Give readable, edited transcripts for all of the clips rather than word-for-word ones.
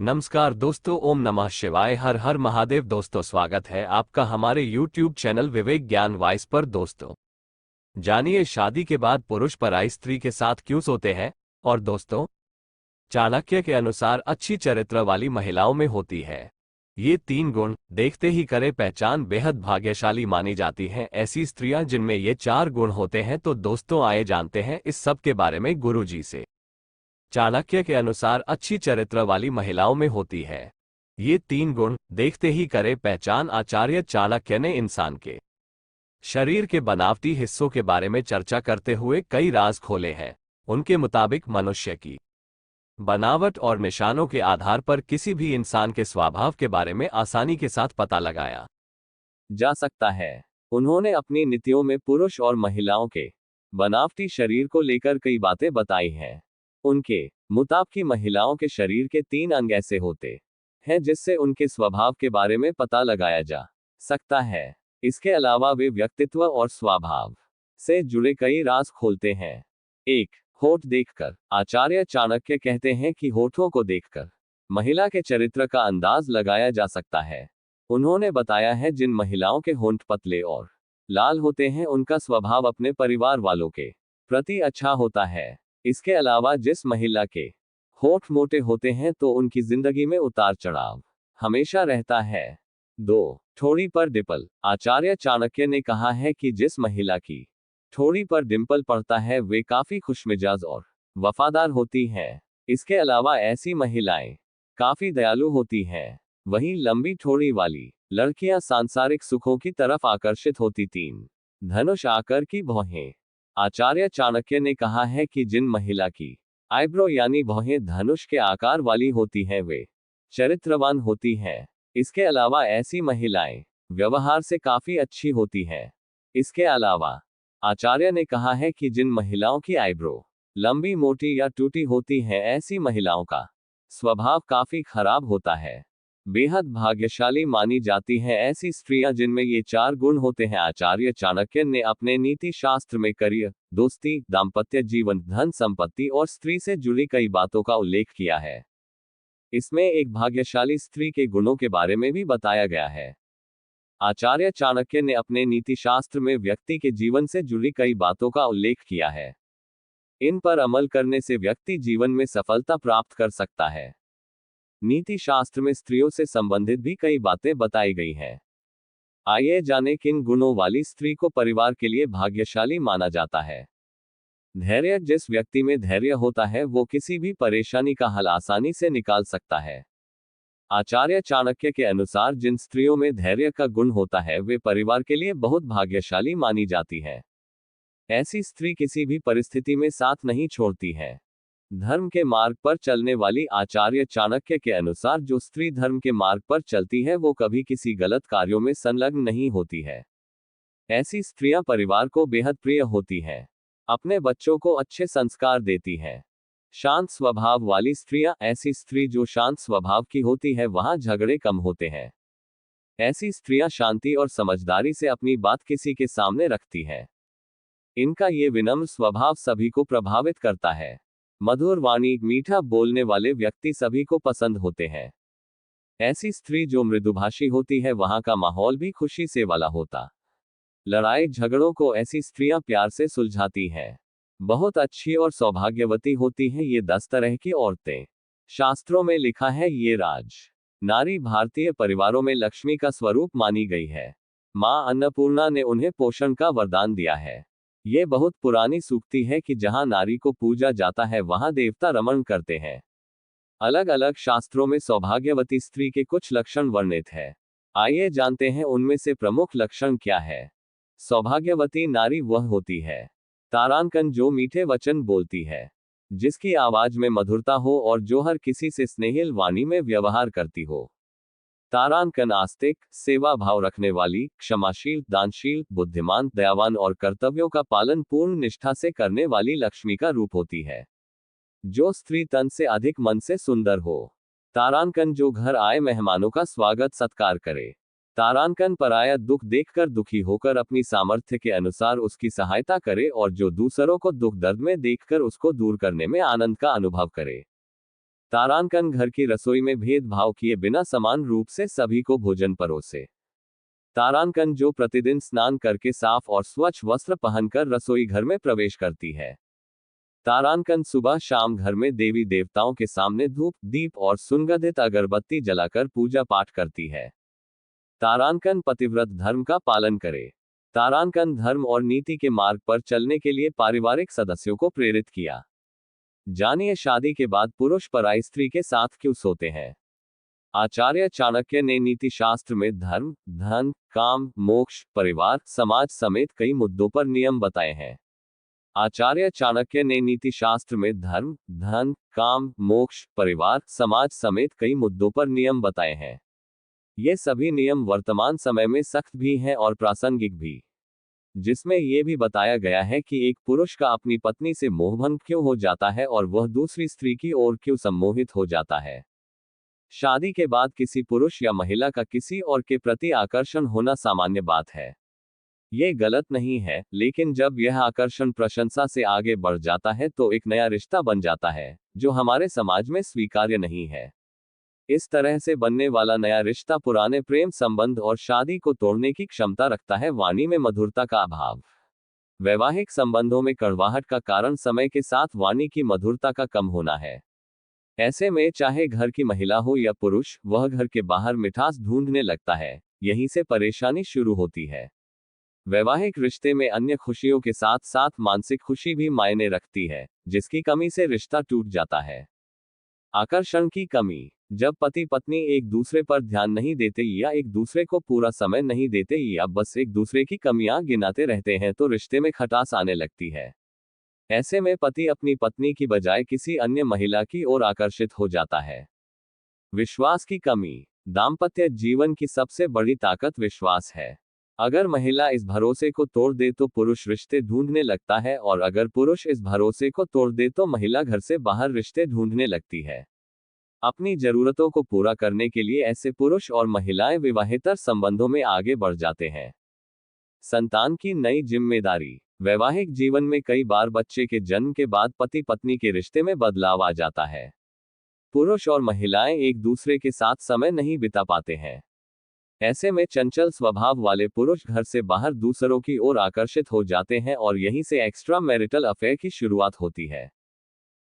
नमस्कार दोस्तों, ओम नमः शिवाय, हर हर महादेव। दोस्तों, स्वागत है आपका हमारे YouTube चैनल विवेक ज्ञान वाइस पर। दोस्तों, जानिए शादी के बाद पुरुष पराई स्त्री के साथ क्यों सोते हैं। और दोस्तों, चाणक्य के अनुसार अच्छी चरित्र वाली महिलाओं में होती है ये 3 गुण, देखते ही करे पहचान, बेहद भाग्यशाली मानी जाती हैं ऐसी स्त्रियां जिनमें ये 4 गुण होते हैं। तो दोस्तों, आए जानते हैं इस सब के बारे में गुरुजी से। चाणक्य के अनुसार अच्छी चरित्र वाली महिलाओं में होती है ये 3 गुण, देखते ही करे पहचान। आचार्य चाणक्य ने इंसान के शरीर के बनावटी हिस्सों के बारे में चर्चा करते हुए कई राज खोले हैं। उनके मुताबिक मनुष्य की बनावट और निशानों के आधार पर किसी भी इंसान के स्वभाव के बारे में आसानी के साथ पता लगाया जा सकता है। उन्होंने अपनी नीतियों में पुरुष और महिलाओं के बनावटी शरीर को लेकर कई बातें बताई हैं। उनके मुताबिक महिलाओं के शरीर के 3 अंग ऐसे होते हैं जिससे उनके स्वभाव के बारे में पता लगाया जा सकता है। इसके अलावा वे व्यक्तित्व और स्वभाव से जुड़े कई राज खोलते हैं। 1. होठ देखकर। आचार्य चाणक्य कहते हैं कि होठों को देखकर महिला के चरित्र का अंदाज लगाया जा सकता है। उन्होंने बताया है जिन महिलाओं के होंठ पतले और लाल होते हैं उनका स्वभाव अपने परिवार वालों के प्रति अच्छा होता है। इसके अलावा जिस महिला के होठ मोटे होते हैं तो उनकी जिंदगी में उतार चढ़ाव हमेशा रहता है। 2. ठोड़ी पर डिंपल। आचार्य चाणक्य ने कहा है कि जिस महिला की ठोड़ी पर डिंपल पड़ता है वे काफी खुशमिजाज और वफादार होती हैं। इसके अलावा ऐसी महिलाएं काफी दयालु होती हैं। वहीं लंबी ठोड़ी वाली लड़कियां सांसारिक सुखों की तरफ आकर्षित होती। 3. धनुष आकार की भौहें। आचार्य चाणक्य ने कहा है कि जिन महिला की आईब्रो यानी भौहें धनुष के आकार वाली होती हैं वे चरित्रवान होती हैं। इसके अलावा ऐसी महिलाएं व्यवहार से काफी अच्छी होती हैं। इसके अलावा आचार्य ने कहा है कि जिन महिलाओं की आईब्रो लंबी, मोटी या टूटी होती हैं ऐसी महिलाओं का स्वभाव काफी खराब होता है। बेहद भाग्यशाली मानी जाती हैं ऐसी स्त्रियां जिनमें ये 4 गुण होते हैं। आचार्य चाणक्य ने अपने नीति शास्त्र में करियर, दोस्ती, दाम्पत्य जीवन, धन संपत्ति और स्त्री से जुड़ी कई बातों का उल्लेख किया है। इसमें एक भाग्यशाली स्त्री के गुणों के बारे में भी बताया गया है। आचार्य चाणक्य ने अपने नीति शास्त्र में व्यक्ति के जीवन से जुड़ी कई बातों का उल्लेख किया है। इन पर अमल करने से व्यक्ति जीवन में सफलता प्राप्त कर सकता है। नीति शास्त्र में स्त्रियों से संबंधित भी कई बातें बताई गई हैं। आइए जाने किन गुणों वाली स्त्री को परिवार के लिए भाग्यशाली माना जाता है। धैर्य। जिस व्यक्ति में धैर्य होता है वो किसी भी परेशानी का हल आसानी से निकाल सकता है। आचार्य चाणक्य के अनुसार जिन स्त्रियों में धैर्य का गुण होता है वे परिवार के लिए बहुत भाग्यशाली मानी जाती है। ऐसी स्त्री किसी भी परिस्थिति में साथ नहीं छोड़ती है। धर्म के मार्ग पर चलने वाली। आचार्य चाणक्य के अनुसार जो स्त्री धर्म के मार्ग पर चलती है वो कभी किसी गलत कार्यों में संलग्न नहीं होती है। ऐसी स्त्रियां परिवार को बेहद प्रिय होती हैं। अपने बच्चों को अच्छे संस्कार देती हैं। शांत स्वभाव वाली स्त्रियां। ऐसी स्त्री जो शांत स्वभाव की होती है वहां झगड़े कम होते हैं। ऐसी स्त्रियां शांति और समझदारी से अपनी बात किसी के सामने रखती हैं। इनका ये विनम्र स्वभाव सभी को प्रभावित करता है। मधुर वाणी, मीठा बोलने वाले व्यक्ति सभी को पसंद होते हैं। ऐसी स्त्री जो मृदुभाषी होती है वहां का माहौल भी खुशी से वाला होता। लड़ाई झगड़ों को ऐसी स्त्रियां प्यार से सुलझाती हैं। बहुत अच्छी और सौभाग्यवती होती हैं ये 10 तरह की औरतें। शास्त्रों में लिखा है ये राज नारी भारतीय परिवारों में लक्ष्मी का स्वरूप मानी गई है। मां अन्नपूर्णा ने उन्हें पोषण का वरदान दिया है। ये बहुत पुरानी सूक्ति है कि जहां नारी को पूजा जाता है वहां देवता रमण करते हैं। अलग अलग शास्त्रों में सौभाग्यवती स्त्री के कुछ लक्षण वर्णित है। आइए जानते हैं उनमें से प्रमुख लक्षण क्या है। सौभाग्यवती नारी वह होती है तारांकन जो मीठे वचन बोलती है, जिसकी आवाज में मधुरता हो और जो हर किसी से स्नेहिल वाणी में व्यवहार करती हो। तारांकन आस्तिक, सेवा भाव रखने वाली, क्षमाशील, दानशील, बुद्धिमान, दयावान और कर्तव्यों का पालन पूर्ण निष्ठा से करने वाली लक्ष्मी का रूप होती है। जो स्त्री तन से अधिक मन से सुंदर हो। तारांकन जो घर आए मेहमानों का स्वागत सत्कार करे। तारांकन पराया दुख देखकर दुखी होकर अपनी सामर्थ्य के अनुसार उसकी सहायता करे और जो दूसरों को दुख दर्द में देखकर उसको दूर करने में आनंद का अनुभव करे। तारांकन घर की रसोई में भेदभाव किए बिना समान रूप से सभी को भोजन परोसे। तारांकन जो प्रतिदिन स्नान करके साफ और स्वच्छ वस्त्र पहनकर रसोई घर में प्रवेश करती है। तारांकन सुबह शाम घर में देवी देवताओं के सामने धूप दीप और सुगंधित अगरबत्ती जलाकर पूजा पाठ करती है। तारांकन पतिव्रत धर्म का पालन करे। तारांकन धर्म और नीति के मार्ग पर चलने के लिए पारिवारिक सदस्यों को प्रेरित किया। जानिए शादी के बाद पुरुष पराई स्त्री के साथ क्यों सोते हैं। आचार्य चाणक्य ने नीति शास्त्र में धर्म, धन, काम, मोक्ष, परिवार, समाज समेत कई मुद्दों पर नियम बताए हैं। आचार्य चाणक्य ने नीति शास्त्र में धर्म, धन, काम, मोक्ष, परिवार, समाज समेत कई मुद्दों पर नियम बताए हैं। ये सभी नियम वर्तमान समय में सख्त भी हैं और प्रासंगिक भी, जिसमें यह भी बताया गया है कि एक पुरुष का अपनी पत्नी से मोहभंग क्यों हो जाता है और वह दूसरी स्त्री की ओर क्यों सम्मोहित हो जाता है। शादी के बाद किसी पुरुष या महिला का किसी और के प्रति आकर्षण होना सामान्य बात है। ये गलत नहीं है, लेकिन जब यह आकर्षण प्रशंसा से आगे बढ़ जाता है तो एक नया रिश्ता बन जाता है, जो हमारे समाज में स्वीकार्य नहीं है। इस तरह से बनने वाला नया रिश्ता पुराने प्रेम संबंध और शादी को तोड़ने की क्षमता रखता है। वाणी में मधुरता का अभाव। वैवाहिक संबंधों में कड़वाहट का कारण समय के साथ वाणी की मधुरता का कम होना है। ऐसे में चाहे घर की महिला हो या पुरुष, वह घर के बाहर मिठास ढूंढने लगता है। यहीं से परेशानी शुरू होती है। वैवाहिक रिश्ते में अन्य खुशियों के साथ साथ मानसिक खुशी भी मायने रखती है, जिसकी कमी से रिश्ता टूट जाता है। आकर्षण की कमी। जब पति पत्नी एक दूसरे पर ध्यान नहीं देते या एक दूसरे को पूरा समय नहीं देते या बस एक दूसरे की कमियां गिनाते रहते हैं तो रिश्ते में खटास आने लगती है। ऐसे में पति अपनी पत्नी की बजाय किसी अन्य महिला की ओर आकर्षित हो जाता है। विश्वास की कमी। दाम्पत्य जीवन की सबसे बड़ी ताकत विश्वास है। अगर महिला इस भरोसे को तोड़ दे तो पुरुष रिश्ते ढूंढने लगता है, और अगर पुरुष इस भरोसे को तोड़ दे तो महिला घर से बाहर रिश्ते ढूंढने लगती है। अपनी जरूरतों को पूरा करने के लिए ऐसे पुरुष और महिलाएं विवाहेतर संबंधों में आगे बढ़ जाते हैं। संतान की नई जिम्मेदारी। वैवाहिक जीवन में कई बार बच्चे के जन्म के बाद पति पत्नी के रिश्ते में बदलाव आ जाता है। पुरुष और महिलाएं एक दूसरे के साथ समय नहीं बिता पाते हैं। ऐसे में चंचल स्वभाव वाले पुरुष घर से बाहर दूसरों की ओर आकर्षित हो जाते हैं और यहीं से एक्स्ट्रा मैरिटल अफेयर की शुरुआत होती है।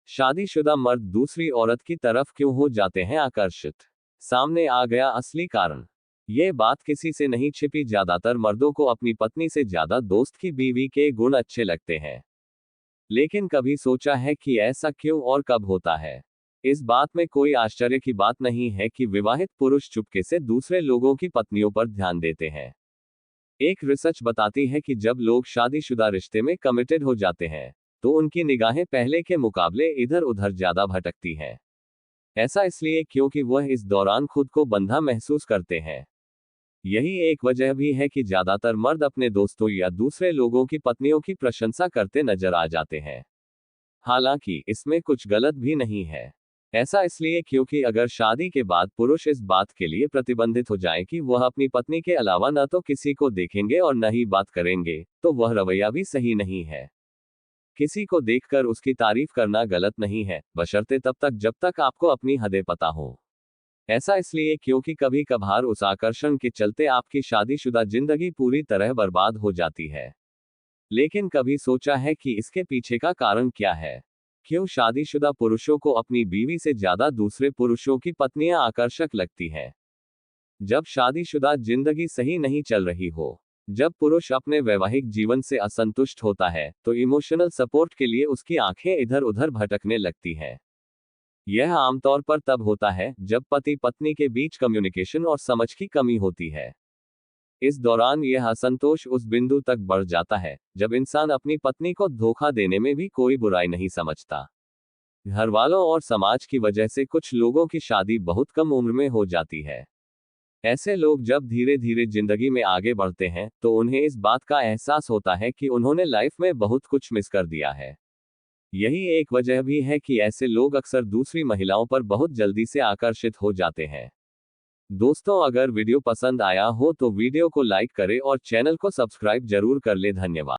शादीशुदा मर्द दूसरी औरत की तरफ क्यों हो जाते हैं आकर्षित। सामने आ गया असली कारण। ये बात किसी से नहीं छिपी, ज्यादातर मर्दों को अपनी पत्नी से ज्यादा दोस्त की बीवी के गुण अच्छे लगते हैं। लेकिन कभी सोचा है कि ऐसा क्यों और कब होता है। इस बात में कोई आश्चर्य की बात नहीं है कि विवाहित पुरुष चुपके से दूसरे लोगों की पत्नियों पर ध्यान देते हैं। एक रिसर्च बताती है कि जब लोग शादीशुदा रिश्ते में कमिटेड हो जाते हैं तो उनकी निगाहें पहले के मुकाबले इधर उधर ज्यादा भटकती हैं। ऐसा इसलिए क्योंकि वह इस दौरान खुद को बंधा महसूस करते हैं। यही एक वजह भी है कि ज्यादातर मर्द अपने दोस्तों या दूसरे लोगों की पत्नियों की प्रशंसा करते नजर आ जाते हैं। हालांकि इसमें कुछ गलत भी नहीं है। ऐसा इसलिए क्योंकि अगर शादी के बाद पुरुष इस बात के लिए प्रतिबंधित हो जाए कि वह अपनी पत्नी के अलावा न तो किसी को देखेंगे और न ही बात करेंगे, तो वह रवैया भी सही नहीं है। किसी को देखकर उसकी तारीफ करना गलत नहीं है, बशर्ते तब तक जब तक आपको अपनी हदें पता हो। ऐसा इसलिए क्योंकि कभी कभार उस आकर्षण के चलते आपकी शादीशुदा जिंदगी पूरी तरह बर्बाद हो जाती है। लेकिन कभी सोचा है कि इसके पीछे का कारण क्या है? क्यों शादीशुदा पुरुषों को अपनी बीवी से ज्यादा दूसरे पुरुषों की पत्नियां आकर्षक लगती हैं? जब शादीशुदा जिंदगी सही नहीं चल रही हो, जब पुरुष अपने वैवाहिक जीवन से असंतुष्ट होता है, तो इमोशनल सपोर्ट के लिए उसकी आंखें इधर उधर भटकने लगती हैं। यह आमतौर पर तब होता है जब पति पत्नी के बीच कम्युनिकेशन और समझ की कमी होती है। इस दौरान यह असंतोष उस बिंदु तक बढ़ जाता है जब इंसान अपनी पत्नी को धोखा देने में भी कोई बुराई नहीं समझता। घर वालों और समाज की वजह से कुछ लोगों की शादी बहुत कम उम्र में हो जाती है। ऐसे लोग जब धीरे धीरे जिंदगी में आगे बढ़ते हैं तो उन्हें इस बात का एहसास होता है कि उन्होंने लाइफ में बहुत कुछ मिस कर दिया है। यही एक वजह भी है कि ऐसे लोग अक्सर दूसरी महिलाओं पर बहुत जल्दी से आकर्षित हो जाते हैं। दोस्तों, अगर वीडियो पसंद आया हो तो वीडियो को लाइक करें और चैनल को सब्सक्राइब जरूर कर ले। धन्यवाद।